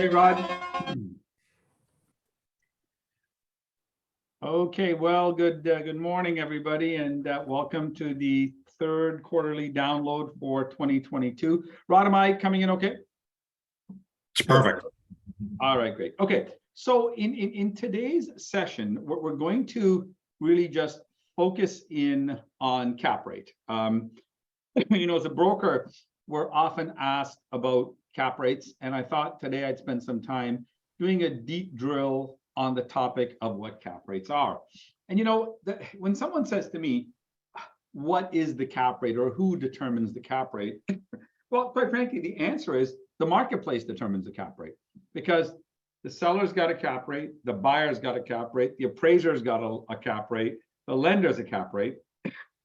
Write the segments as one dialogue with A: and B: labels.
A: Hey, Rod. Okay, well, good morning, everybody, and welcome to the third quarterly download for 2022. Rod, am I coming in okay?
B: It's perfect.
A: All right, great. Okay, so in today's session, we're going to really just focus in on cap rate. As a broker, we're often asked about cap rates, and I thought today I'd spend some time doing a deep drill on the topic of what cap rates are. And when someone says to me, what is the cap rate or who determines the cap rate? Well, quite frankly, the answer is the marketplace determines the cap rate, because the seller's got a cap rate, the buyer's got a cap rate, the appraiser's got a cap rate, the lender's a cap rate,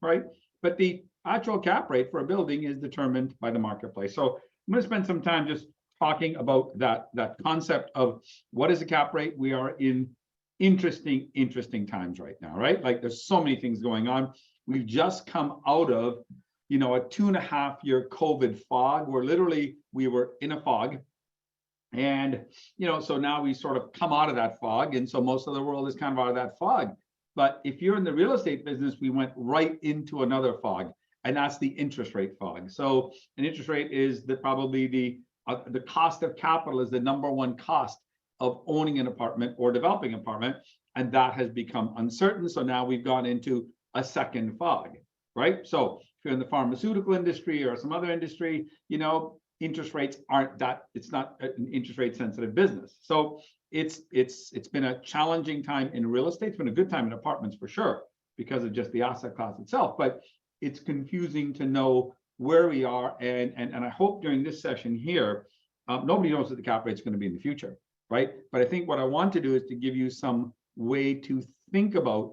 A: right? But the actual cap rate for a building is determined by the marketplace. So I'm going to spend some time just talking about that concept of what is a cap rate. We are in interesting times right now, right? Like there's so many things going on. We've just come out of, a 2.5-year COVID fog where literally we were in a fog. And, so now we sort of come out of that fog. And so most of the world is kind of out of that fog. But if you're in the real estate business, we went right into another fog, and that's the interest rate fog. So an interest rate is probably the cost of capital is the number one cost of owning an apartment or developing an apartment, and that has become uncertain. So now we've gone into a second fog, right? So if you're in the pharmaceutical industry or some other industry, interest rates aren't that, it's not an interest rate sensitive business. So it's been a challenging time in real estate. It's been a good time in apartments for sure, because of just the asset class itself, but it's confusing to know where we are. And I hope during this session here, nobody knows what the cap rate is going to be in the future, right? But I think what I want to do is to give you some way to think about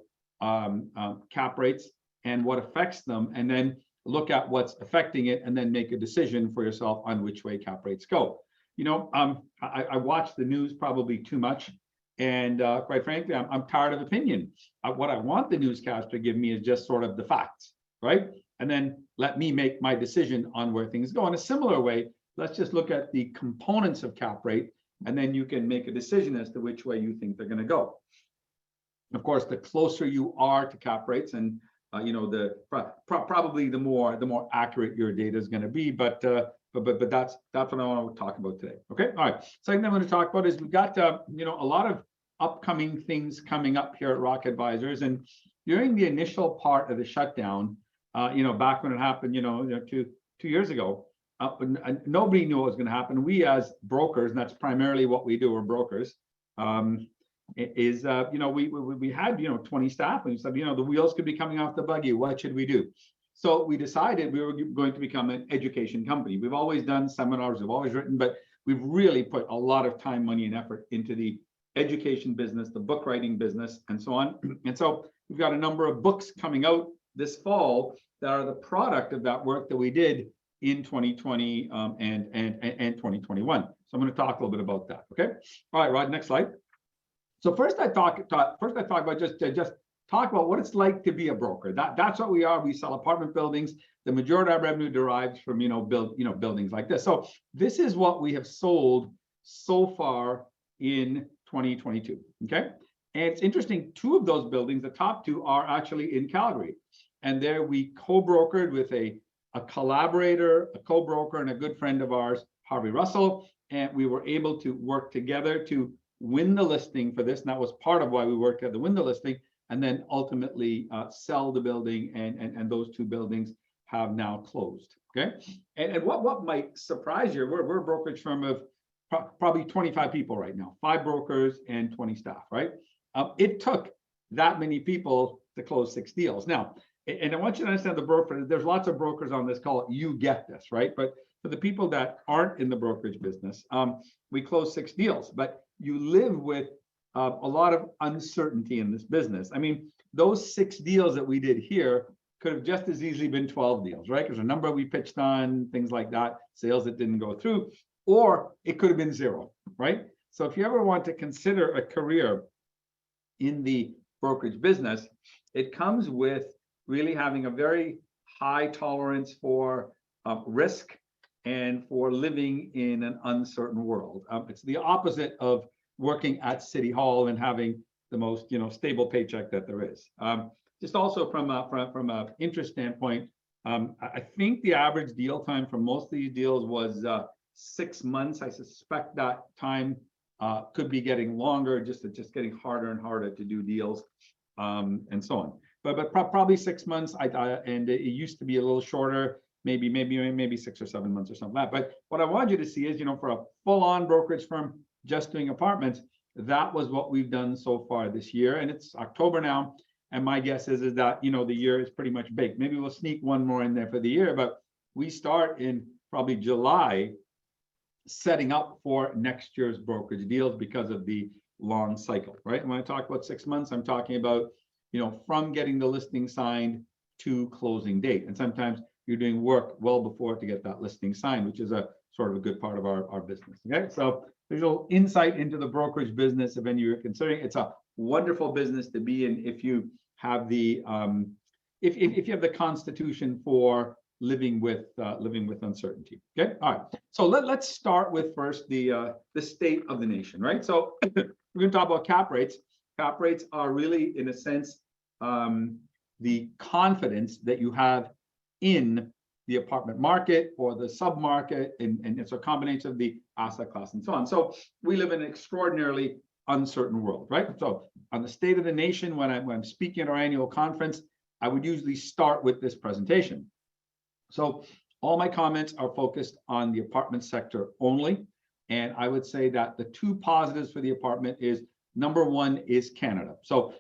A: cap rates and what affects them, and then look at what's affecting it, and then make a decision for yourself on which way cap rates go. I watch the news probably too much, and quite frankly, I'm tired of opinion. What I want the newscaster to give me is just sort of the facts, right? And then let me make my decision on where things go. In a similar way, let's just look at the components of cap rate, and then you can make a decision as to which way you think they're going to go. Of course, the closer you are to cap rates, and probably the more accurate your data is going to be. But that's what I want to talk about today. Okay, all right. Second thing I'm going to talk about is we've got a lot of upcoming things coming up here at Rock Advisors, and during the initial part of the shutdown, back when it happened, 2 years ago, nobody knew what was going to happen. We as brokers, and that's primarily what we do, we're brokers. We had 20 staff, and we said, the wheels could be coming off the buggy. What should we do? So we decided we were going to become an education company. We've always done seminars, we've always written, but we've really put a lot of time, money, and effort into the education business, the book writing business, and so on. And so we've got a number of books coming out this fall that are the product of that work that we did in 2020 and 2021. So I'm going to talk a little bit about that. Okay. All right, Rod, next slide. So first I talk about just talk about what it's like to be a broker. That's what we are. We sell apartment buildings. The majority of our revenue derives from buildings like this. So this is what we have sold so far in 2022. Okay. And it's interesting, 2 of those buildings, the top 2, are actually in Calgary. And there we co-brokered with a collaborator, a co-broker, and a good friend of ours, Harvey Russell. And we were able to work together to win the listing for this. And that was part of why we worked together to win the listing, and then ultimately sell the building. And those 2 buildings have now closed. Okay. And what might surprise you, we're a brokerage firm of probably 25 people right now, 5 brokers and 20 staff, right? It took that many people to close 6 deals. Now, and I want you to understand the broker, there's lots of brokers on this call, you get this, right? But for the people that aren't in the brokerage business, we closed 6 deals, but you live with a lot of uncertainty in this business. I mean, those 6 deals that we did here could have just as easily been 12 deals, right? There's a number we pitched on, things like that, sales that didn't go through, or it could have been 0, right? So if you ever want to consider a career in the brokerage business, it comes with really having a very high tolerance for risk and for living in an uncertain world. It's the opposite of working at City Hall and having the most, stable paycheck that there is. Just also from a interest standpoint, I think the average deal time for most of these deals was 6 months. I suspect that time could be getting longer, just getting harder and harder to do deals, and so on. But probably 6 months. And it used to be a little shorter, maybe 6 or 7 months or something like that. But what I want you to see is, for a full-on brokerage firm just doing apartments, that was what we've done so far this year, and it's October now. And my guess is that, the year is pretty much baked. Maybe we'll sneak one more in there for the year, but we start in probably July setting up for next year's brokerage deals because of the long cycle, right? And when I talk about 6 months, I'm talking about, from getting the listing signed to closing date. And sometimes you're doing work well before to get that listing signed, which is a sort of a good part of our business. Okay, so there's a little insight into the brokerage business if any you're considering. It's a wonderful business to be in if you have the if you have the constitution for living with uncertainty. Okay, all right. So let's start with first the state of the nation, right? So we're going to talk about cap rates. Cap rates are really, in a sense, the confidence that you have in the apartment market or the sub-market, and it's a combination of the asset class and so on. So we live in an extraordinarily uncertain world, right? So on the state of the nation, when I'm speaking at our annual conference, I would usually start with this presentation. So all my comments are focused on the apartment sector only. And I would say that the two positives for the apartment is, number one is Canada. So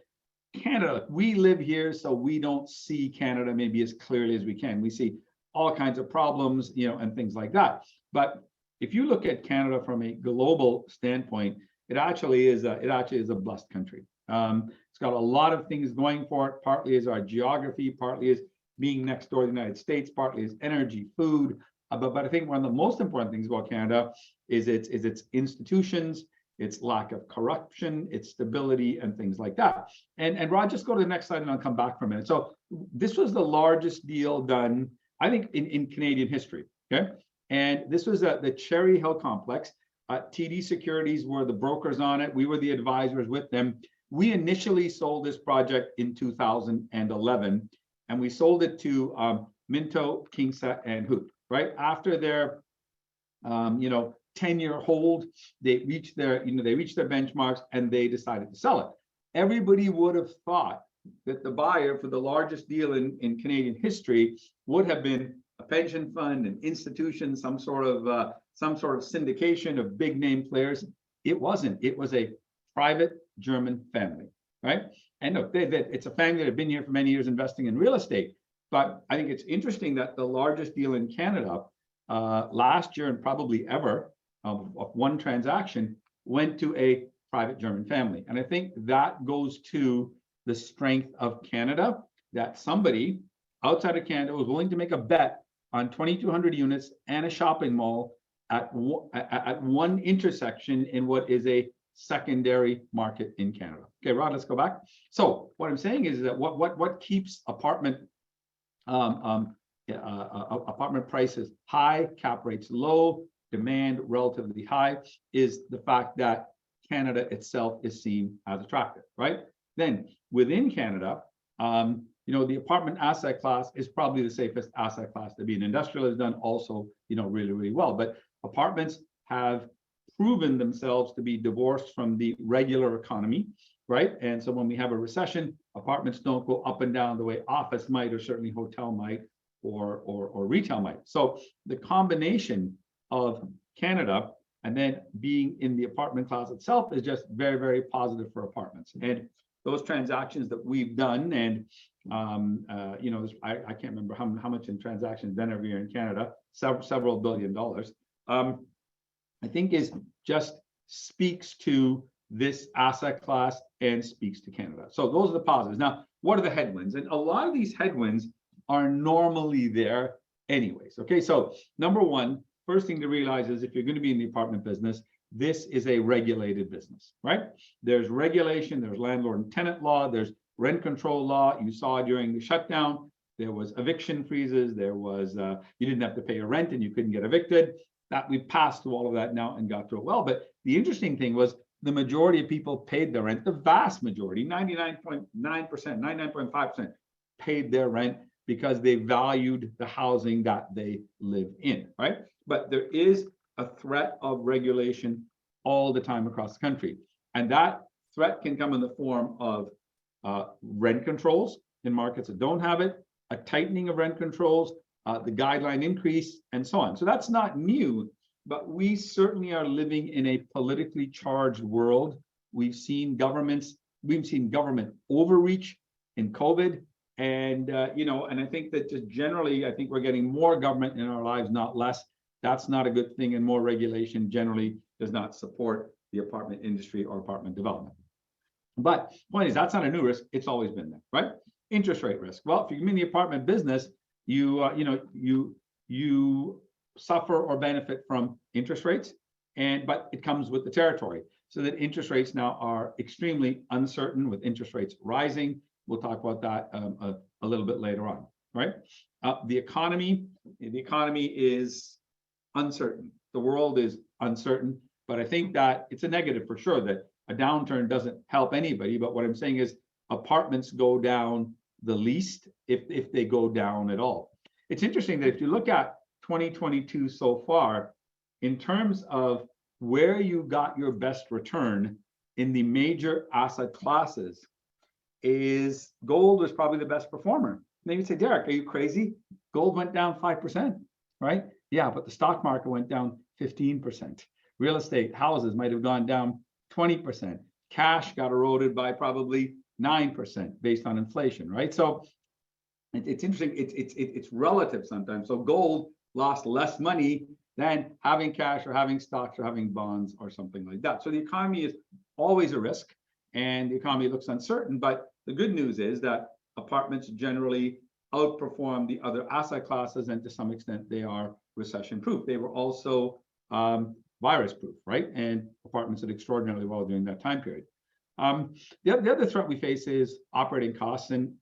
A: Canada, we live here, so we don't see Canada maybe as clearly as we can. We see all kinds of problems, and things like that. But if you look at Canada from a global standpoint, it actually is a blessed country. It's got a lot of things going for it. Partly is our geography, partly is being next door to the United States, partly is energy, food. But I think one of the most important things about Canada is its institutions, its lack of corruption, its stability, and things like that. And Rod, just go to the next slide and I'll come back for a minute. So this was the largest deal done, I think, in Canadian history. Okay. And this was the Cherry Hill complex. TD Securities were the brokers on it. We were the advisors with them. We initially sold this project in 2011, and we sold it to Minto, Kingset, and Hoop. Right after their 10-year hold, they reached their benchmarks and they decided to sell it. Everybody would have thought that the buyer for the largest deal in Canadian history would have been a pension fund, an institution, some sort of syndication of big name players. It wasn't. It was a private German family, right? And look, it's a family that had been here for many years investing in real estate. But I think it's interesting that the largest deal in Canada last year, and probably ever, of one transaction, went to a private German family. And I think that goes to the strength of Canada, that somebody outside of Canada was willing to make a bet on 2,200 units and a shopping mall at one intersection in what is a secondary market in Canada. Okay, Rod, let's go back. So what I'm saying is that what keeps apartment prices high, cap rates low, demand relatively high, is the fact that Canada itself is seen as attractive, right? Then within Canada, the apartment asset class is probably the safest asset class to be in. Industrial has done also, really, really well. But apartments have proven themselves to be divorced from the regular economy, right? And so when we have a recession, apartments don't go up and down the way office might, or certainly hotel might, or retail might. So the combination of Canada and then being in the apartment class itself is just very, very positive for apartments. And those transactions that we've done, and I can't remember how much in transactions done every year in Canada, several billion dollars, I think is just speaks to this asset class and speaks to Canada. So those are the positives. Now, what are the headwinds? And a lot of these headwinds are normally there anyways. Okay, so number one, first thing to realize is if you're going to be in the apartment business, this is a regulated business, right? There's regulation, there's landlord and tenant law, there's rent control law. You saw during the shutdown, there was eviction freezes, there was you didn't have to pay your rent and you couldn't get evicted. That we passed through all of that now and got through it well. But the interesting thing was the majority of people paid their rent. The vast majority, 99.9%, 99.5% paid their rent because they valued the housing that they live in, right? But there is a threat of regulation all the time across the country. And that threat can come in the form of rent controls in markets that don't have it, a tightening of rent controls, the guideline increase, and so on. So that's not new, but we certainly are living in a politically charged world. We've seen government overreach in COVID. And, and I think that just generally, I think we're getting more government in our lives, not less. That's not a good thing. And more regulation generally does not support the apartment industry or apartment development. But point is, that's not a new risk. It's always been there, right? Interest rate risk. Well, if you're in the apartment business, you suffer or benefit from interest rates, but it comes with the territory. So that interest rates now are extremely uncertain, with interest rates rising. We'll talk about that a little bit later on, right? The economy is uncertain. The world is uncertain, but I think that it's a negative for sure that a downturn doesn't help anybody. But what I'm saying is apartments go down the least if they go down at all. It's interesting that if you look at 2022 so far, in terms of where you got your best return in the major asset classes, is gold was probably the best performer. Maybe say, Derek, are you crazy? Gold went down 5%, right? Yeah, but the stock market went down 15%. Real estate, houses might have gone down 20%. Cash got eroded by probably 9% based on inflation, right? So it's interesting. It's relative sometimes. So gold lost less money than having cash or having stocks or having bonds or something like that. So the economy is always a risk, and the economy looks uncertain. But the good news is that apartments generally outperform the other asset classes, and to some extent they are recession proof. They were also virus proof, right? And apartments did extraordinarily well during that time period. The other threat we face is operating costs and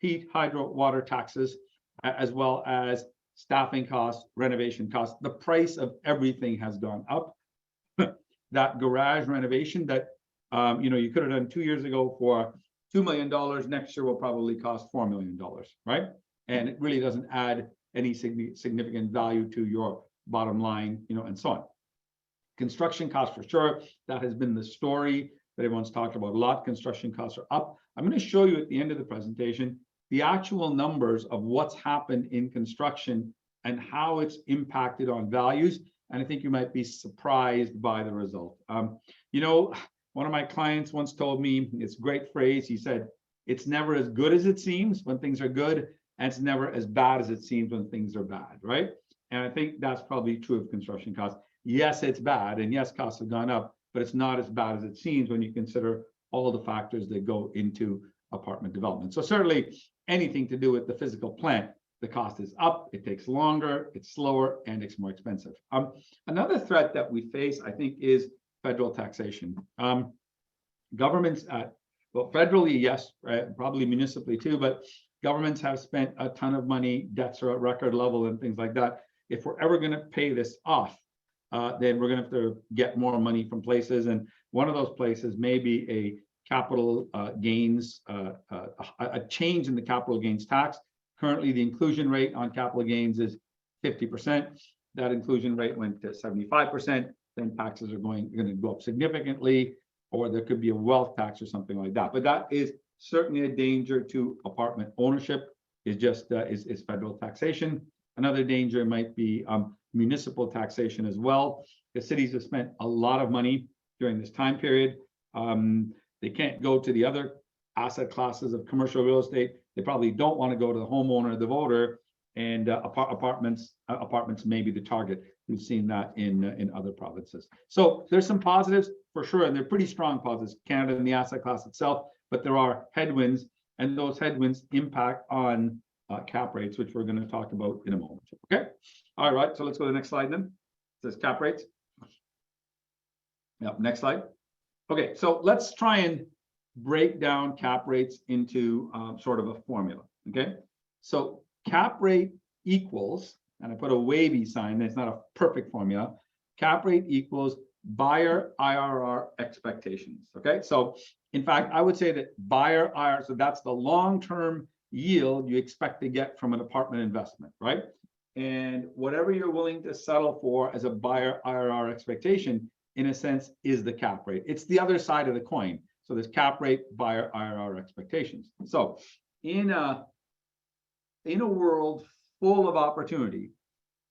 A: heat, hydro, water taxes, as well as staffing costs, renovation costs. The price of everything has gone up. That garage renovation that you could have done 2 years ago for $2 million, next year will probably cost $4 million, right? And it really doesn't add any significant value to your bottom line, and so on. Construction costs for sure. That has been the story that everyone's talked about a lot. Construction costs are up. I'm going to show you at the end of the presentation the actual numbers of what's happened in construction and how it's impacted on values. And I think you might be surprised by the result. One of my clients once told me, it's a great phrase. He said, it's never as good as it seems when things are good, and it's never as bad as it seems when things are bad, right? And I think that's probably true of construction costs. Yes, it's bad, and yes, costs have gone up, but it's not as bad as it seems when you consider all the factors that go into apartment development. So certainly anything to do with the physical plant, the cost is up, it takes longer, it's slower, and it's more expensive. Another threat that we face, I think, is federal taxation. Governments, federally, yes, right, probably municipally too, but governments have spent a ton of money, debts are at record level and things like that. If we're ever going to pay this off, then we're going to have to get more money from places. And one of those places may be a capital gains, a change in the capital gains tax. Currently, the inclusion rate on capital gains is 50%. That inclusion rate went to 75%. Then taxes are going to go up significantly, or there could be a wealth tax or something like that. But that is certainly a danger to apartment ownership, is just is federal taxation. Another danger might be municipal taxation as well. The cities have spent a lot of money during this time period. They can't go to the other asset classes of commercial real estate. They probably don't want to go to the homeowner, the voter, and apartments may be the target. We've seen that in other provinces. So there's some positives for sure, and they're pretty strong positives, Canada and the asset class itself, but there are headwinds, and those headwinds impact on cap rates, which we're going to talk about in a moment. Okay. All right. So let's go to the next slide then. It says cap rates. Yep. Next slide. Okay. So let's try and break down cap rates into sort of a formula. Okay. So cap rate equals, and I put a wavy sign, it's not a perfect formula, cap rate equals buyer IRR expectations, okay? So in fact, I would say that buyer IRR, so that's the long-term yield you expect to get from an apartment investment, right? And whatever you're willing to settle for as a buyer IRR expectation, in a sense, is the cap rate. It's the other side of the coin. So there's cap rate, buyer IRR expectations. So in a world full of opportunity,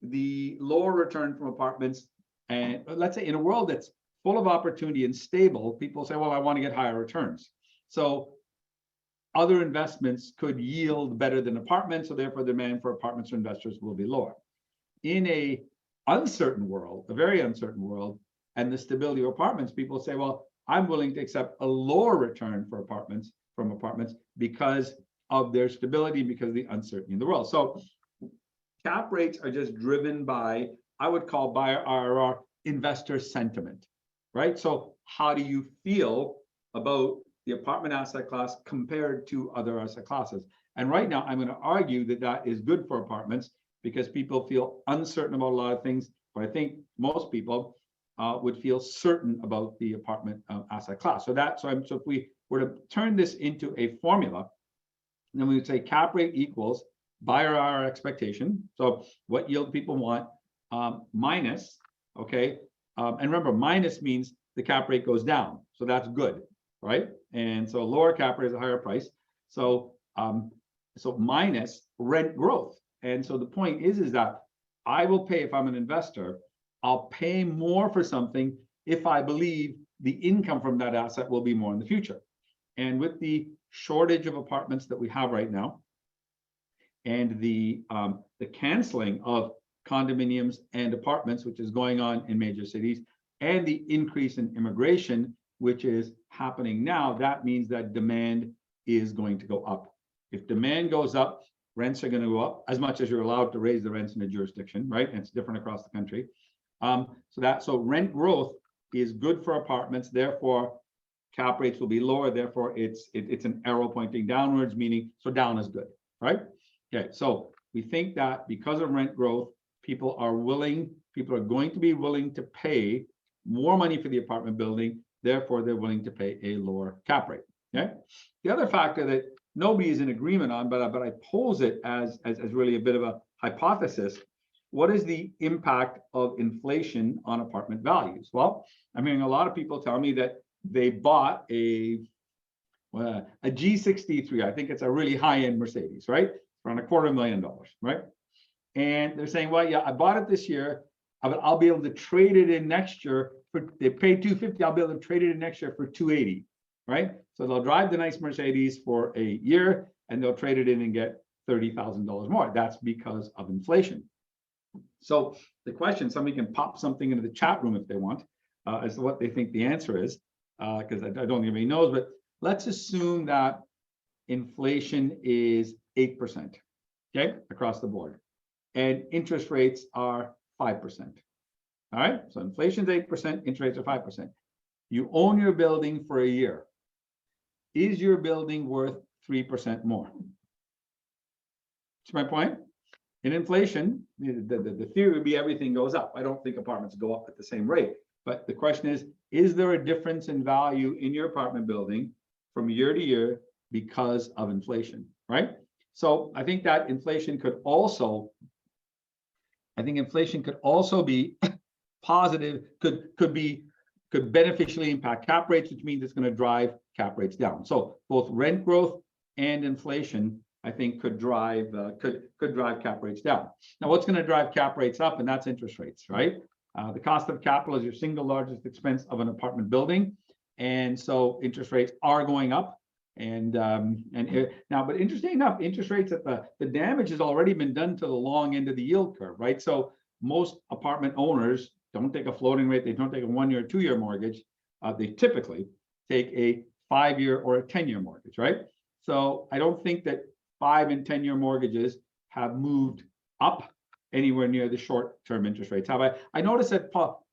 A: the lower return from apartments, and let's say in a world that's full of opportunity and stable, people say, well, I want to get higher returns. So other investments could yield better than apartments, so therefore demand for apartments for investors will be lower. In a uncertain world, a very uncertain world, and the stability of apartments, people say, well, I'm willing to accept a lower return for apartments because of their stability, because of the uncertainty in the world. So cap rates are just driven by, I would call buyer IRR investor sentiment, right? So how do you feel about the apartment asset class compared to other asset classes? And right now, I'm going to argue that that is good for apartments because people feel uncertain about a lot of things, but I think most people would feel certain about the apartment asset class. So if we were to turn this into a formula, then we would say cap rate equals buyer IRR expectation. So what yield people want minus, okay? And remember, minus means the cap rate goes down. So that's good, right? And so lower cap rate is a higher price. So minus rent growth. And so the point is that I will pay, if I'm an investor, I'll pay more for something if I believe the income from that asset will be more in the future. And with the shortage of apartments that we have right now, and the canceling of condominiums and apartments, which is going on in major cities, and the increase in immigration, which is happening now, that means that demand is going to go up. If demand goes up, rents are going to go up as much as you're allowed to raise the rents in a jurisdiction, right? And it's different across the country. So rent growth is good for apartments. Therefore, cap rates will be lower. Therefore, it's an arrow pointing downwards, meaning so down is good, right? Okay, so we think that because of rent growth, people are going to be willing to pay more money for the apartment building. Therefore, they're willing to pay a lower cap rate. Okay. The other factor that nobody is in agreement on, but I pose it as really a bit of a hypothesis. What is the impact of inflation on apartment values? Well, I'm hearing a lot of people tell me that they bought a G63. I think it's a really high-end Mercedes, right? Around $250,000, right? And they're saying, well, yeah, I bought it this year, but I'll be able to trade it in next year for, they paid $250,000, I'll be able to trade it in next year for $280,000, right? So they'll drive the nice Mercedes for a year and they'll trade it in and get $30,000 more. That's because of inflation. So the question, somebody can pop something into the chat room if they want, as to what they think the answer is, because I don't think anybody knows, but let's assume that inflation is 8%, okay, across the board, and interest rates are 5%. All right, so inflation is 8%, interest rates are 5%. You own your building for a year. Is your building worth 3% more? That's my point. In inflation, the theory would be everything goes up. I don't think apartments go up at the same rate. But the question is there a difference in value in your apartment building from year to year because of inflation, right? So I think that inflation could also be positive, could beneficially impact cap rates, which means it's going to drive cap rates down. So both rent growth and inflation, I think, could drive cap rates down. Now, what's going to drive cap rates up? And that's interest rates, right? The cost of capital is your single largest expense of an apartment building, and so interest rates are going up. And now, but interesting enough, interest rates at the damage has already been done to the long end of the yield curve, right? So most apartment owners don't take a floating rate, they don't take a 1-year, 2-year mortgage. They typically take a 5-year or a 10-year mortgage, right? So I don't think that 5- and 10-year mortgages have moved up anywhere near the short-term interest rates. I noticed that, Paul,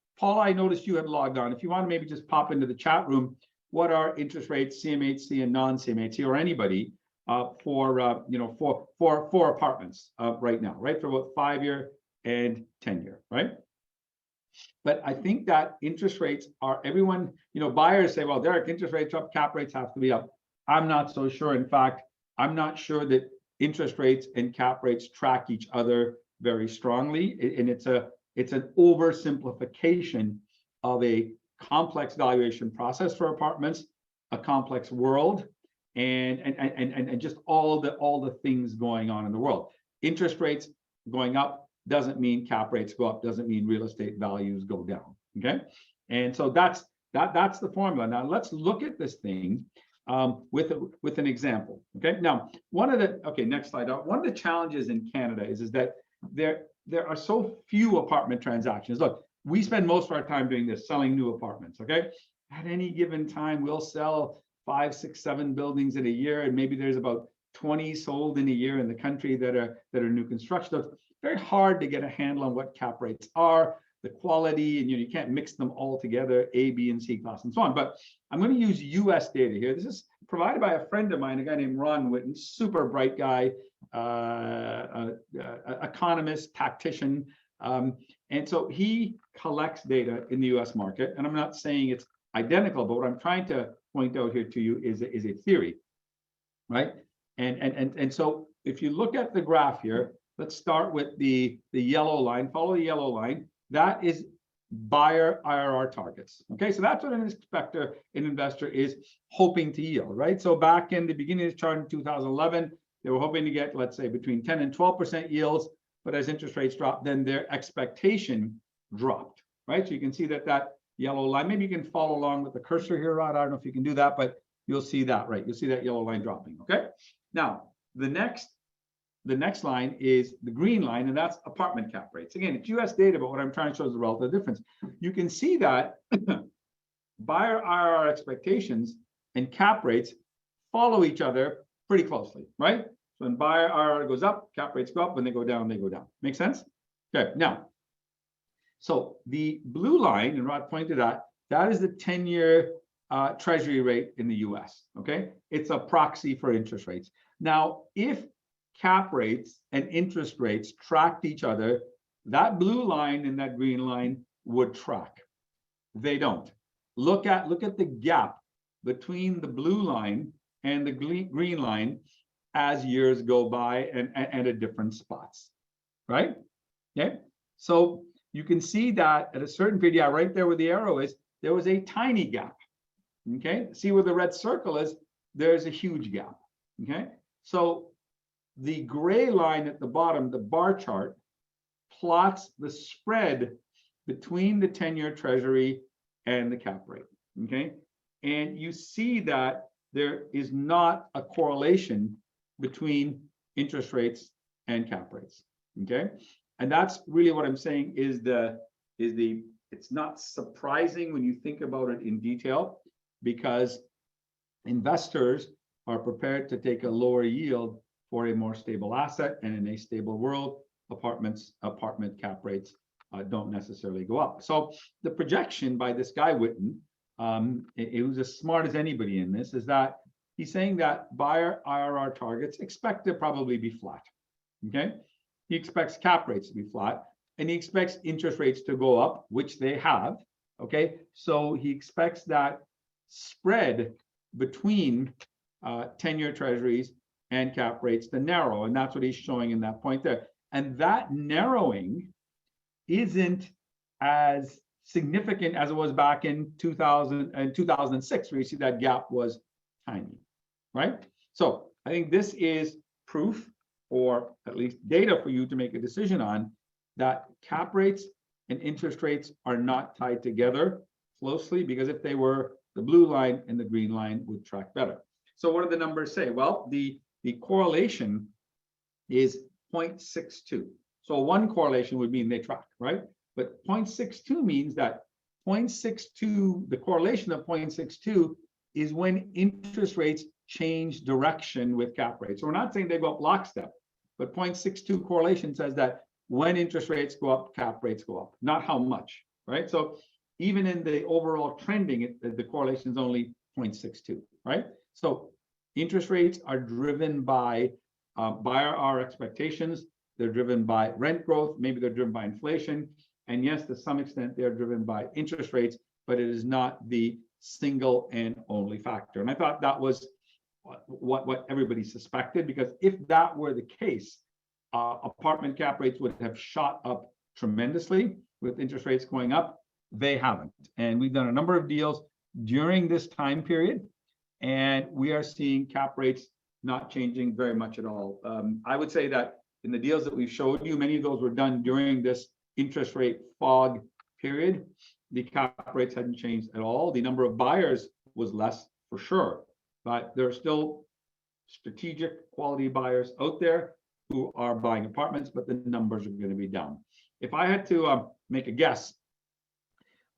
A: I noticed you had logged on. If you want to maybe just pop into the chat room, what are interest rates, CMHC and non-CMHC, or anybody? for apartments right now, right? For about 5-year and 10-year, right? But I think that interest rates are everyone, buyers say, well, Derek, interest rates up, cap rates have to be up. I'm not so sure. In fact, I'm not sure that interest rates and cap rates track each other very strongly. And it's an oversimplification of a complex valuation process for apartments, a complex world, and just all the things going on in the world. Interest rates going up doesn't mean cap rates go up, doesn't mean real estate values go down. Okay. And so that's the formula. Now let's look at this thing with an example. Okay. Now, next slide. One of the challenges in Canada is that there are so few apartment transactions. Look, we spend most of our time doing this, selling new apartments. Okay. At any given time, we'll sell 5, 6, 7 buildings in a year, and maybe there's about 20 sold in a year in the country that are new construction. So it's very hard to get a handle on what cap rates are, the quality, and you can't mix them all together, A, B, and C class, and so on. But I'm going to use US data here. This is provided by a friend of mine, a guy named Ron Whitten, super bright guy, economist, tactician. And so he collects data in the US market. And I'm not saying it's identical, but what I'm trying to point out here to you is a theory, right? And so if you look at the graph here, let's start with the yellow line, follow the yellow line. That is buyer IRR targets. Okay, so that's what an investor is hoping to yield, right? So back in the beginning of this chart in 2011, they were hoping to get, let's say, between 10 and 12% yields, but as interest rates dropped, then their expectation dropped, right? So you can see that yellow line, maybe you can follow along with the cursor here, Rod. I don't know if you can do that, but you'll see that, right? You'll see that yellow line dropping, okay? Now, the next line is the green line, and that's apartment cap rates. Again, it's US data, but what I'm trying to show is the relative difference. You can see that buyer IRR expectations and cap rates follow each other pretty closely, right? So when buyer IRR goes up, cap rates go up. When they go down, they go down. Make sense? Okay, now, so the blue line, and Rod pointed out, that is the 10-year treasury rate in the US, okay? It's a proxy for interest rates. Now, if cap rates and interest rates tracked each other, that blue line and that green line would track. They don't. Look at the gap between the blue line and the green line as years go by and at different spots, right? Okay, so you can see that at a certain period, yeah, right there where the arrow is, there was a tiny gap. Okay, see where the red circle is, there's a huge gap. Okay, so the gray line at the bottom, the bar chart, plots the spread between the 10-year treasury and the cap rate. Okay, and you see that there is not a correlation between interest rates and cap rates. Okay, and that's really what I'm saying is it's not surprising when you think about it in detail, because investors are prepared to take a lower yield for a more stable asset, and in a stable world, apartment cap rates don't necessarily go up. So the projection by this guy Whitten, it was as smart as anybody in this, is that he's saying that buyer IRR targets expect to probably be flat. Okay, he expects cap rates to be flat, and he expects interest rates to go up, which they have. Okay, so he expects that spread between 10-year treasuries and cap rates to narrow, and that's what he's showing in that point there. And that narrowing isn't as significant as it was back in 2000 and 2006, where you see that gap was tiny, right? So I think this is proof, or at least data for you to make a decision on, that cap rates and interest rates are not tied together closely, because if they were, the blue line and the green line would track better. So what do the numbers say? Well, the correlation is 0.62. So one correlation would mean they track, right? But 0.62 means that 0.62, the correlation of 0.62 is when interest rates change direction with cap rates. So we're not saying they go up lockstep, but 0.62 correlation says that when interest rates go up, cap rates go up, not how much, right? So even in the overall trending, the correlation is only 0.62, right? So Interest rates are driven by our expectations. They're driven by rent growth. Maybe they're driven by inflation. And yes, to some extent, they're driven by interest rates, but it is not the single and only factor. And I thought that was what everybody suspected, because if that were the case, apartment cap rates would have shot up tremendously with interest rates going up. They haven't. And we've done a number of deals during this time period, and we are seeing cap rates not changing very much at all. I would say that in the deals that we've showed you, many of those were done during this interest rate fog period. The cap rates hadn't changed at all. The number of buyers was less for sure, but there are still strategic quality buyers out there who are buying apartments, but the numbers are going to be down. If I had to make a guess,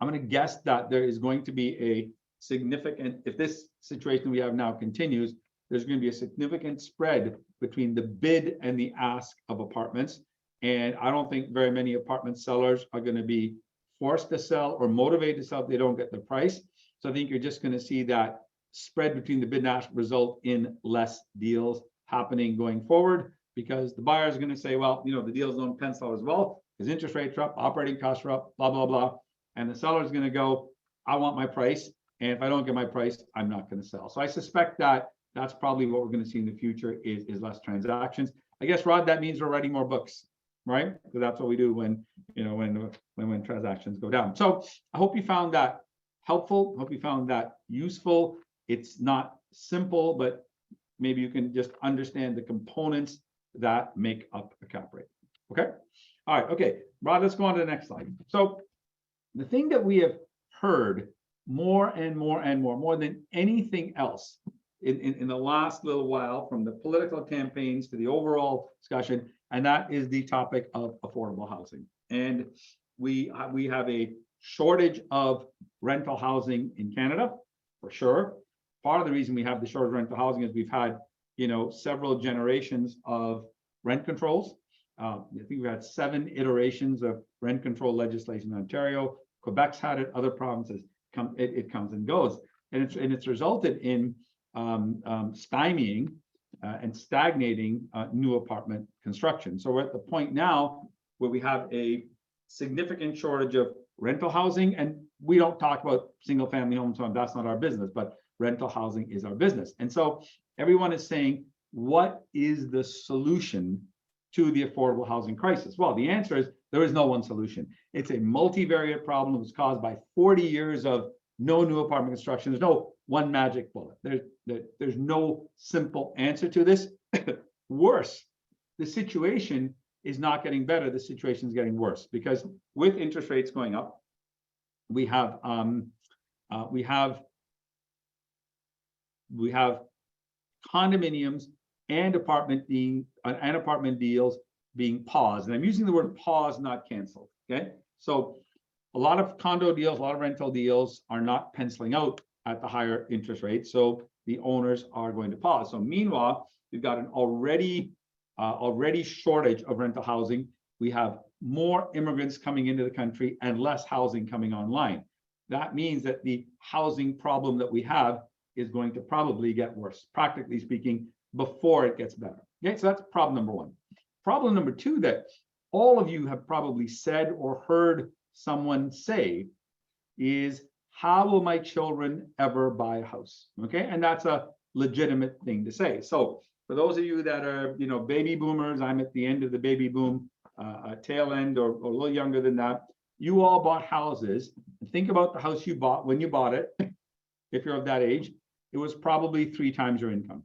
A: I'm going to guess that there is going to be a significant, if this situation we have now continues, there's going to be a significant spread between the bid and the ask of apartments. And I don't think very many apartment sellers are going to be forced to sell or motivated to sell if they don't get the price. So I think you're just going to see that spread between the bid and ask result in less deals happening going forward, because the buyers are going to say, well, you know, the deals don't pencil as well because interest rates are up, operating costs are up, blah, blah, blah. And the seller is going to go, I want my price. And if I don't get my price, I'm not going to sell. So I suspect that that's probably what we're going to see in the future is less transactions. I guess, Rod, that means we're writing more books, right? Because that's what we do when, you know, when transactions go down. So I hope you found that helpful. I hope you found that useful. It's not simple, but maybe you can just understand the components that make up a cap rate. Okay. All right. Okay. Rod, let's go on to the next slide. So the thing that we have heard more and more and more than anything else in the last little while, from the political campaigns to the overall discussion, and that is the topic of affordable housing. And we have a shortage of rental housing in Canada, for sure. Part of the reason we have the shortage of rental housing is we've had, you know, several generations of rent controls. I think we've had 7 iterations of rent control legislation in Ontario. Quebec's had it, other provinces it comes and goes, and it's resulted in stymieing and stagnating new apartment construction. So we're at the point now where we have a significant shortage of rental housing, and we don't talk about single family homes, so that's not our business, but rental housing is our business. And so everyone is saying, what is the solution to the affordable housing crisis? Well, the answer is there is no one solution. It's a multivariate problem that was caused by 40 years of no new apartment construction. There's no one magic bullet. There's no simple answer to this. Worse, the situation is not getting better. The situation is getting worse, because with interest rates going up, we have condominiums and apartment deals being paused. And I'm using the word pause, not canceled. Okay. So a lot of condo deals, a lot of rental deals are not penciling out at the higher interest rate. So the owners are going to pause. So meanwhile, we've got an already shortage of rental housing. We have more immigrants coming into the country and less housing coming online. That means that the housing problem that we have is going to probably get worse, practically speaking, before it gets better. Okay, so that's problem number 1. Problem number 2 that all of you have probably said or heard someone say is, how will my children ever buy a house? Okay, and that's a legitimate thing to say. So for those of you that are, you know, baby boomers, I'm at the end of the baby boom tail end, or a little younger than that. You all bought houses. Think about the house you bought when you bought it. If you're of that age, it was probably 3 times your income.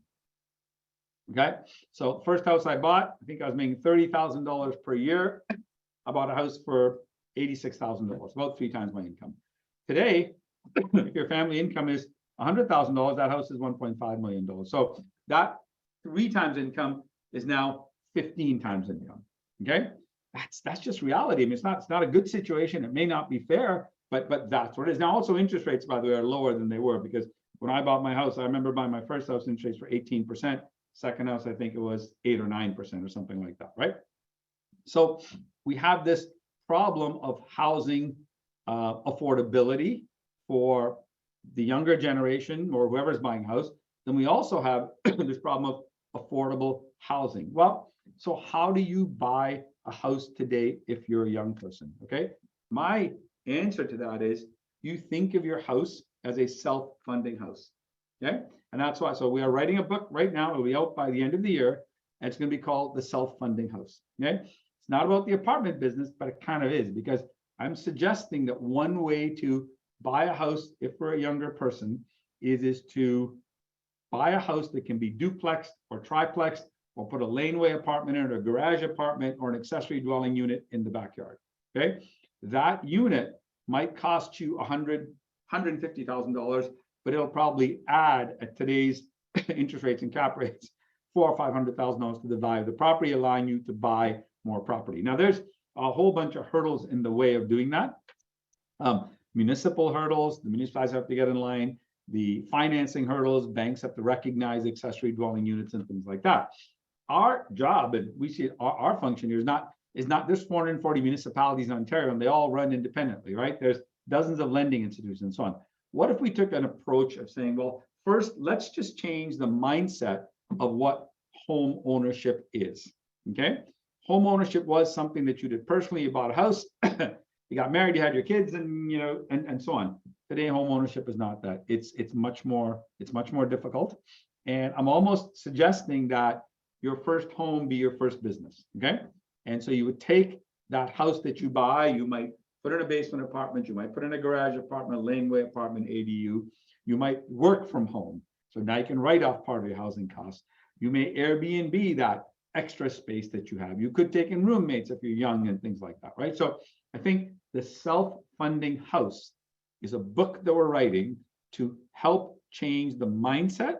A: Okay, so first house I bought, I think I was making $30,000 per year. I bought a house for $86,000, about 3 times my income. Today, if your family income is $100,000, that house is $1.5 million. So that 3 times income is now 15 times income. Okay, that's just reality. I mean, it's not a good situation. It may not be fair, but that's what it is. Now, also interest rates, by the way, are lower than they were, because when I bought my house, I remember buying my first house, interest rates were 18%. Second house, I think it was 8 or 9% or something like that, right? So we have this problem of housing affordability for the younger generation or whoever's buying a house, then we also have this problem of affordable housing. Well, so how do you buy a house today if you're a young person? Okay, my answer to that is you think of your house as a self-funding house. Okay, and that's why. So we are writing a book right now. It'll be out by the end of the year. And it's going to be called The Self-Funding House. Okay, it's not about the apartment business, but it kind of is, because I'm suggesting that one way to buy a house if we're a younger person is to buy a house that can be duplex or triplex, or put a laneway apartment in, or a garage apartment, or an accessory dwelling unit in the backyard. Okay, that unit might cost you $150,000, but it'll probably add, at today's interest rates and cap rates, $400,000 or $500,000 to the value of the property, allowing you to buy more property. Now, there's a whole bunch of hurdles in the way of doing that. Municipal hurdles, the municipalities have to get in line, the financing hurdles, banks have to recognize accessory dwelling units and things like that. Our job, and we see our function here, is not there's 440 municipalities in Ontario, and they all run independently, right? There's dozens of lending institutions and so on. What if we took an approach of saying, well, first, let's just change the mindset of what home ownership is. Okay, home ownership was something that you did personally. You bought a house, you got married, you had your kids, and and so on. Today, home ownership is not that. It's much more difficult. And I'm almost suggesting that your first home be your first business. Okay, and so you would take that house that you buy, you might put in a basement apartment, you might put in a garage apartment, laneway apartment, ADU. You might work from home, so now you can write off part of your housing costs. You may Airbnb that extra space that you have. You could take in roommates if you're young and things like that, right? So I think the self-funding house is a book that we're writing to help change the mindset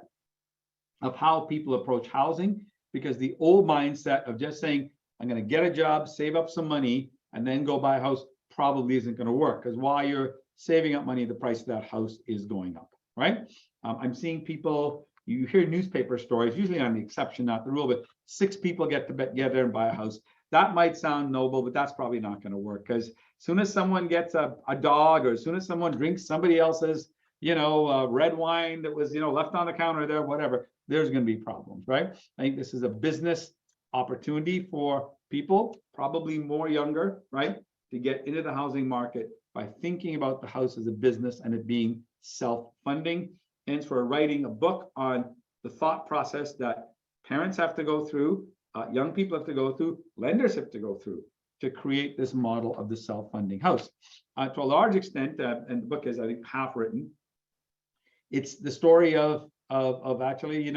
A: of how people approach housing, because the old mindset of just saying, I'm going to get a job, save up some money, and then go buy a house probably isn't going to work, because while you're saving up money, the price of that house is going up, right? I'm seeing people, you hear newspaper stories, usually I'm the exception, not the rule, but 6 people get together and buy a house. That might sound noble, but that's probably not going to work, because as soon as someone gets a dog, or as soon as someone drinks somebody else's, red wine that was, left on the counter there, whatever, there's going to be problems, right? I think this is a business opportunity for people, probably more younger, right, to get into the housing market by thinking about the house as a business and it being self-funding. Hence, we're writing a book on the thought process that parents have to go through, young people have to go through, lenders have to go through to create this model of the self-funding house. To a large extent, and the book is, I think, half written. It's the story of actually,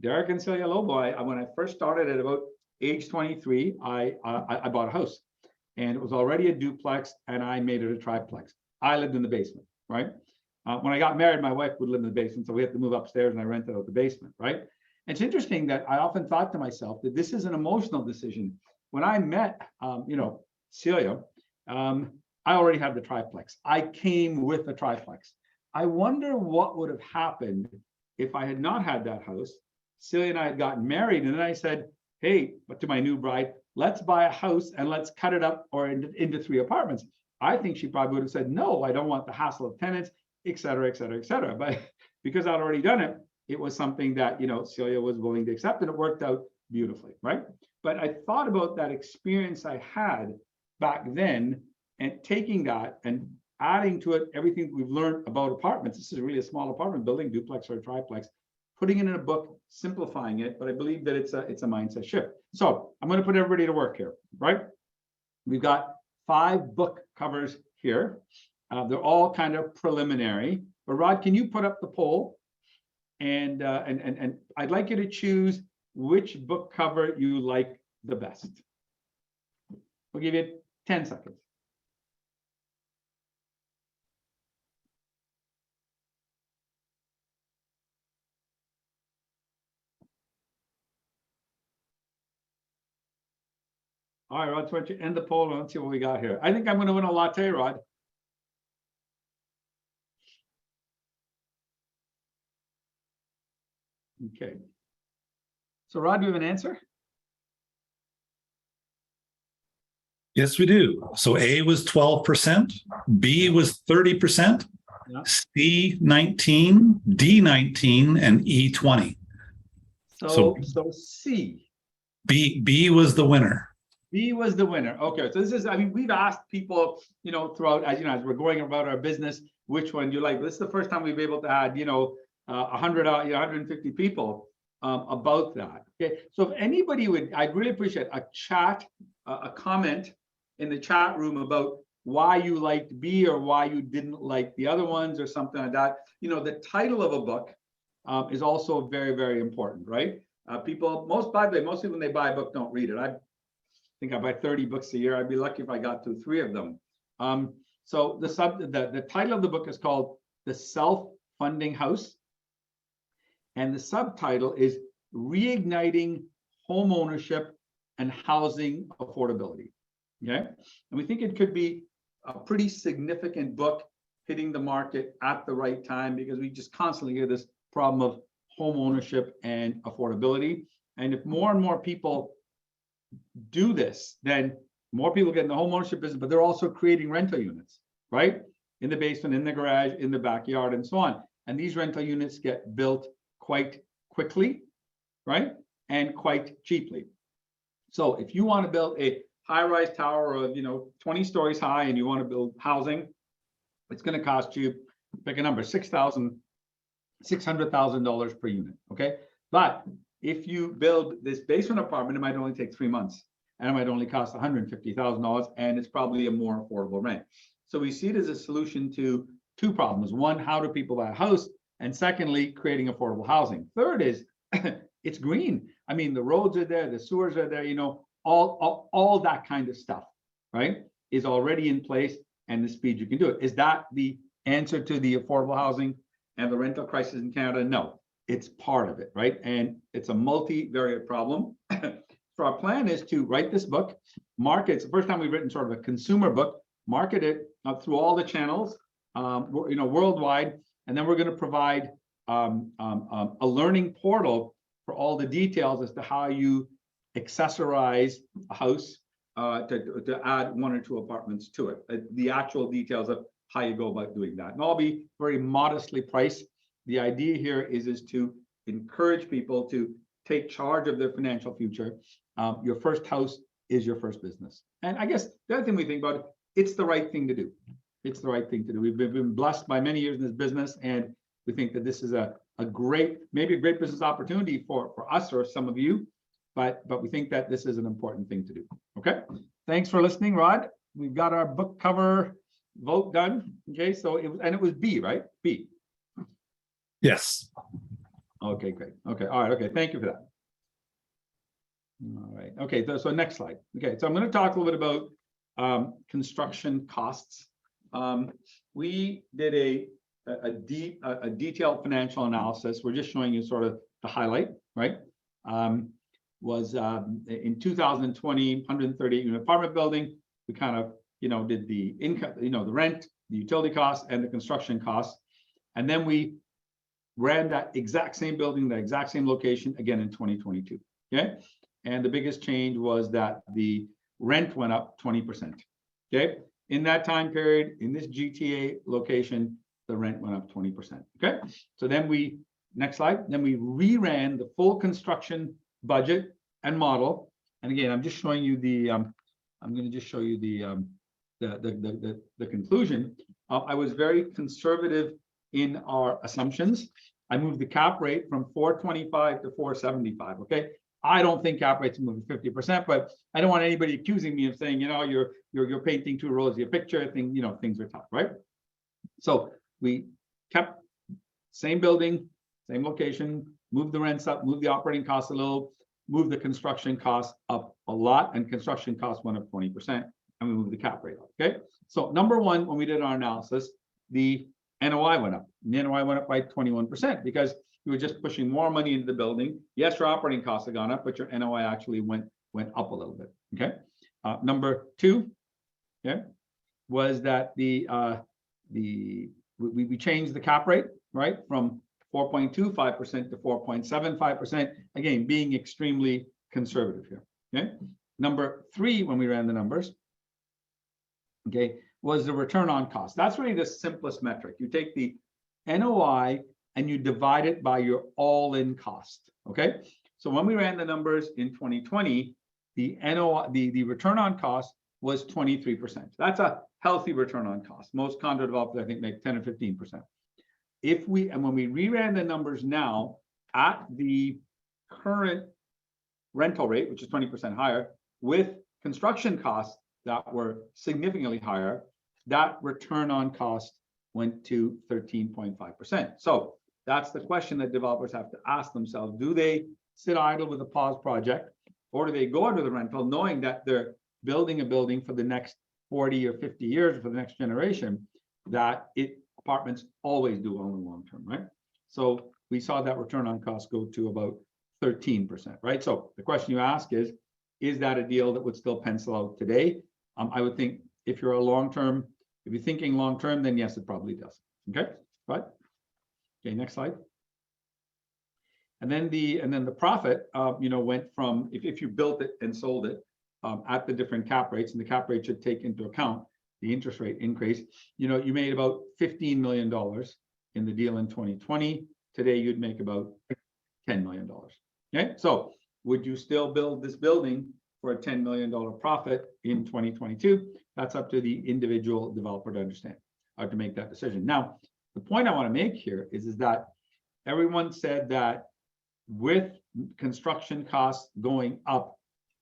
A: Derek and Celia Lobo. When I first started at about age 23, I bought a house, and it was already a duplex, and I made it a triplex. I lived in the basement, right? When I got married, my wife would live in the basement, so we had to move upstairs, and I rented out the basement, right? It's interesting that I often thought to myself that this is an emotional decision. When I met, Celia, I already had the triplex. I came with the triplex. I wonder what would have happened if I had not had that house. Celia and I had gotten married, and then I said, hey, but to my new bride, let's buy a house and let's cut it up or into 3 apartments. I think she probably would have said, no, I don't want the hassle of tenants, et cetera, et cetera, et cetera. But because I'd already done it, it was something that, Celia was willing to accept, and it worked out beautifully, right? But I thought about that experience I had back then, and taking that and adding to it everything we've learned about apartments. This is really a small apartment building, duplex or triplex, putting it in a book, simplifying it. But I believe that it's a mindset shift. So I'm going to put everybody to work here, right? We've got 5 book covers here. They're all kind of preliminary. But Rod, can you put up the poll? And I'd like you to choose which book cover you like the best. We'll give you 10 seconds. All right, Rod, so why don't you end the poll and let's see what we got here. I think I'm going to win a latte, Rod. Okay. So, Rod, do you have an answer?
B: Yes, we do. So A was 12%, B was 30%,
A: Yeah.
B: C19, D19, and E20.
A: So C.
B: B was the winner.
A: B was the winner. Okay, so this is, I mean, we've asked people, you know, throughout, as you know, as we're going about our business, which one you like. This is the first time we've been able to add, you know, 100, 150 people about that. Okay, so if anybody would, I'd really appreciate a chat, a comment in the chat room about why you liked B or why you didn't like the other ones or something like that. You know, the title of a book is also very, very important, right? People, by the way, most people when they buy a book don't read it. I think I buy 30 books a year. I'd be lucky if I got through 3 of them. So the title of the book is called The Self-Funding House. And the subtitle is Reigniting Homeownership and Housing Affordability. Okay. And we think it could be a pretty significant book hitting the market at the right time, because we just constantly hear this problem of home ownership and affordability. And if more and more people do this, then more people get in the home ownership business, but they're also creating rental units, right? In the basement, in the garage, in the backyard, and so on. And these rental units get built quite quickly, right? And quite cheaply. So if you want to build a high-rise tower of, you know, 20 stories high, and you want to build housing, it's going to cost you, pick a number, $600,000 per unit. Okay, but if you build this basement apartment, it might only take 3 months, and it might only cost $150,000, and it's probably a more affordable rent. So we see it as a solution to 2 problems. One, how do people buy a house? And secondly, creating affordable housing. Third is it's green. I mean, the roads are there, the sewers are there, you know, all that kind of stuff, right, is already in place, and the speed you can do it. Is that the answer to the affordable housing and the rental crisis in Canada? No, it's part of it, right? And it's a multivariate problem. So our plan is to write this book, market. It's the first time we've written sort of a consumer book, market it through all the channels, you know, worldwide, and then we're going to provide a learning portal for all the details as to how you accessorize a house to add 1 or 2 apartments to it. The actual details of how you go about doing that, and I'll be very modestly priced. The idea here is to encourage people to take charge of their financial future. Your first house is your first business, and I guess the other thing we think about, it's the right thing to do. It's the right thing to do. We've been blessed by many years in this business, and we think that this is a great, maybe a great business opportunity for us or some of you, but we think that this is an important thing to do. Okay, thanks for listening, Rod. We've got our book cover vote done. Okay, so it was B, right? B.
B: Yes.
A: Okay, great. Okay, all right. Okay, thank you for that. All right. Okay, so next slide. Okay, so I'm going to talk a little bit about construction costs. We did a detailed financial analysis. We're just showing you sort of the highlight, right? Was in 2020, 138 unit apartment building. We kind of, you know, did the income, you know, the rent, the utility costs, and the construction costs. And then we ran that exact same building, the exact same location again in 2022. Okay. And the biggest change was that the rent went up 20%. Okay. In that time period, in this GTA location, the rent went up 20%. Okay. So then next slide, then we reran the full construction budget and model. And again, I'm just showing you I'm going to just show you the conclusion. I was very conservative in our assumptions. I moved the cap rate from 425 to 475. Okay. I don't think cap rates moving 50%, but I don't want anybody accusing me of saying, you know, you're painting too rosy a picture. You know, things are tough, right? So we kept same building, same location, moved the rents up, moved the operating costs a little, moved the construction costs up a lot, and construction costs went up 20%, and we moved the cap rate up. Okay. So number one, when we did our analysis, the NOI went up. The NOI went up by 21% because you were just pushing more money into the building. Yes, your operating costs have gone up, but your NOI actually went up a little bit. Okay. Number two, yeah, was that we changed the cap rate, right, from 4.25% to 4.75%. Again, being extremely conservative here. Okay. Number three, when we ran the numbers, okay, was the return on cost. That's really the simplest metric. You take the NOI and you divide it by your all-in cost. Okay. So when we ran the numbers in 2020, the NOI, the return on cost was 23%. That's a healthy return on cost. Most condo developers, I think, make 10 or 15%. When we reran the numbers now at the current rental rate, which is 20% higher, with construction costs that were significantly higher, that return on cost went to 13.5%. So that's the question that developers have to ask themselves. Do they sit idle with a pause project, or do they go into the rental knowing that they're building a building for the next 40 or 50 years, for the next generation, that apartments always do on the long term, right? So we saw that return on cost go to about 13%, right? So the question you ask is that a deal that would still pencil out today? I would think if you're if you're thinking long-term, then yes, it probably does. Okay, right? Okay, next slide. And then the profit, went from, if you built it and sold it at the different cap rates, and the cap rate should take into account the interest rate increase, you made about $15 million in the deal in 2020. Today, you'd make about $10 million. Okay, so would you still build this building for a $10 million profit in 2022? That's up to the individual developer to understand, or to make that decision. Now, the point I want to make here is that everyone said that with construction costs going up,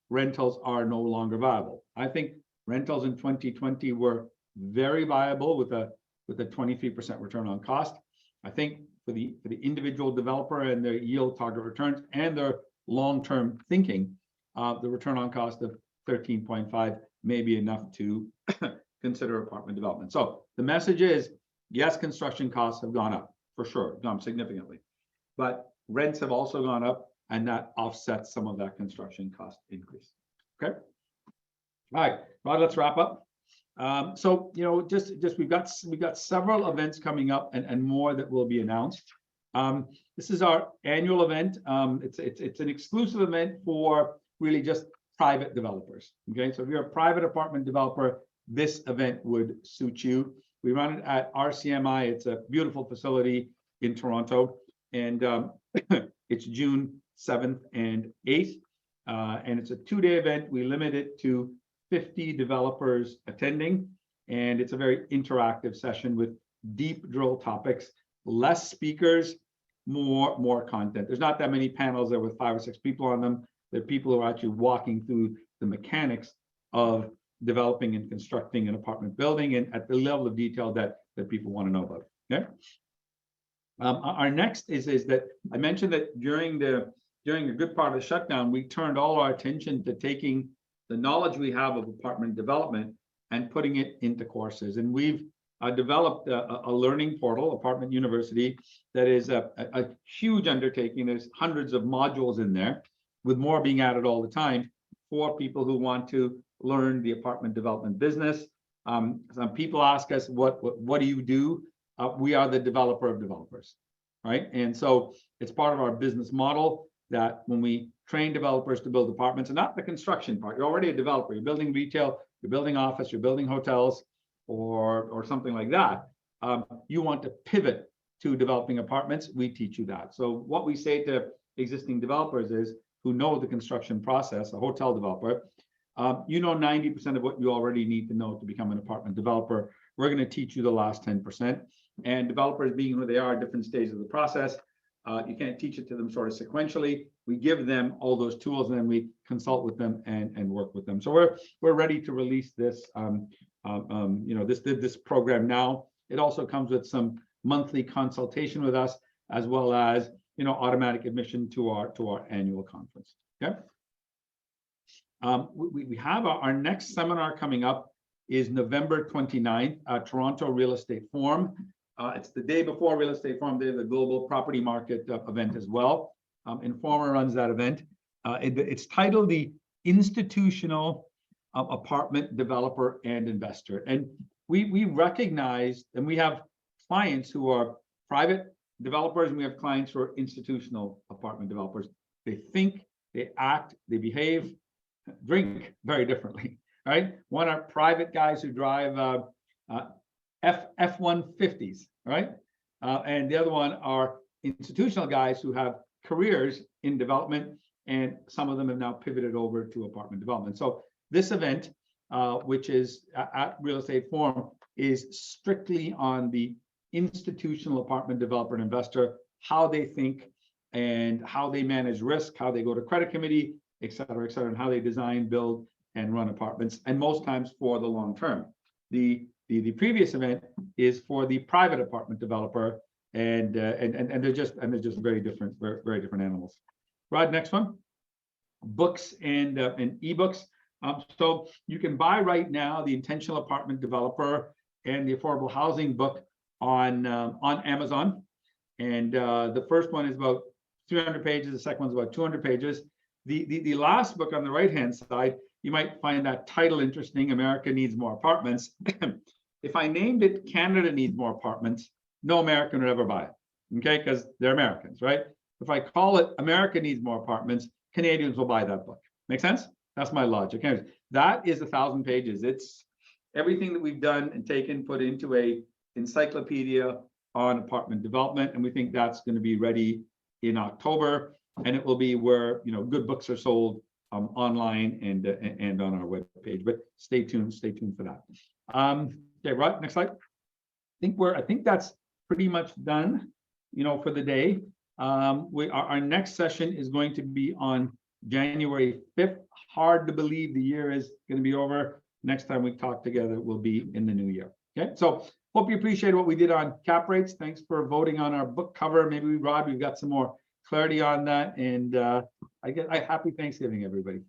A: rentals are no longer viable. I think rentals in 2020 were very viable with a 23% return on cost. I think for the individual developer and their yield target returns and their long-term thinking, the return on cost of 13.5 may be enough to consider apartment development. So the message is, yes, construction costs have gone up for sure, gone significantly, but rents have also gone up, and that offsets some of that construction cost increase. Okay. All right, Rod, let's wrap up. So we've got several events coming up and more that will be announced. This is our annual event. It's an exclusive event for really just private developers. Okay, so if you're a private apartment developer, this event would suit you. We run it at RCMI. It's a beautiful facility in Toronto, and it's June 7th and 8th, and it's a 2-day event. We limit it to 50 developers attending, and it's a very interactive session with deep drill topics, less speakers, more content. There's not that many panels there with 5 or 6 people on them. They're people who are actually walking through the mechanics of developing and constructing an apartment building, and at the level of detail that people want to know about. Okay. Our next is that I mentioned that during a good part of the shutdown, we turned all our attention to taking the knowledge we have of apartment development and putting it into courses. And we've developed a learning portal, Apartment University, that is a huge undertaking. There's hundreds of modules in there, with more being added all the time for people who want to learn the apartment development business. Some people ask us, what do you do? We are the developer of developers, right? And so it's part of our business model that when we train developers to build apartments, and not the construction part, you're already a developer, you're building retail, you're building office, you're building hotels, or something like that. You want to pivot to developing apartments, we teach you that. So what we say to existing developers is, who know the construction process, a hotel developer, 90% of what you already need to know to become an apartment developer. We're going to teach you the last 10%. And developers, being who they are at different stages of the process, you can't teach it to them sort of sequentially. We give them all those tools, and then we consult with them and work with them. So we're ready to release this this program now. It also comes with some monthly consultation with us, as well as automatic admission to our annual conference. Okay. We have our next seminar coming up is November 29th, Toronto Real Estate Forum. It's the day before Real Estate Forum Day, the global property market event as well. Informer runs that event. It's titled the Institutional Apartment Developer and Investor. And we recognize, and we have clients who are private developers, and we have clients who are institutional apartment developers. They think, they act, they behave, drink very differently, right? One are private guys who drive F-150s, right? And the other one are institutional guys who have careers in development, and some of them have now pivoted over to apartment development. So this event, which is at Real Estate Forum, is strictly on the institutional apartment developer and investor, how they think and how they manage risk, how they go to credit committee, et cetera, and how they design, build, and run apartments, and most times for the long term. The previous event is for the private apartment developer, and they're just very different animals. Rod, next one. Books and ebooks. So you can buy right now the Intentional Apartment Developer and the Affordable Housing book on Amazon, and the first one is about 300 pages. The second one's about 200 pages. The last book on the right-hand side, you might find that title interesting, America Needs More Apartments. If I named it Canada Needs More Apartments, no American would ever buy it, okay? Because they're Americans, right? If I call it America Needs More Apartments, Canadians will buy that book. Make sense? That's my logic. Anyways, that is 1,000 pages. It's everything that we've done and taken, put into a encyclopedia on apartment development, and we think that's going to be ready in October, and it will be where good books are sold online and on our webpage. But stay tuned for that. Okay, Rod, next slide. I think that's pretty much done, for the day. Our next session is going to be on January 5th. Hard to believe the year is going to be over. Next time we talk together will be in the new year. Okay, so hope you appreciate what we did on cap rates. Thanks for voting on our book cover. Maybe Rod, we've got some more clarity on that. And happy Thanksgiving, everybody.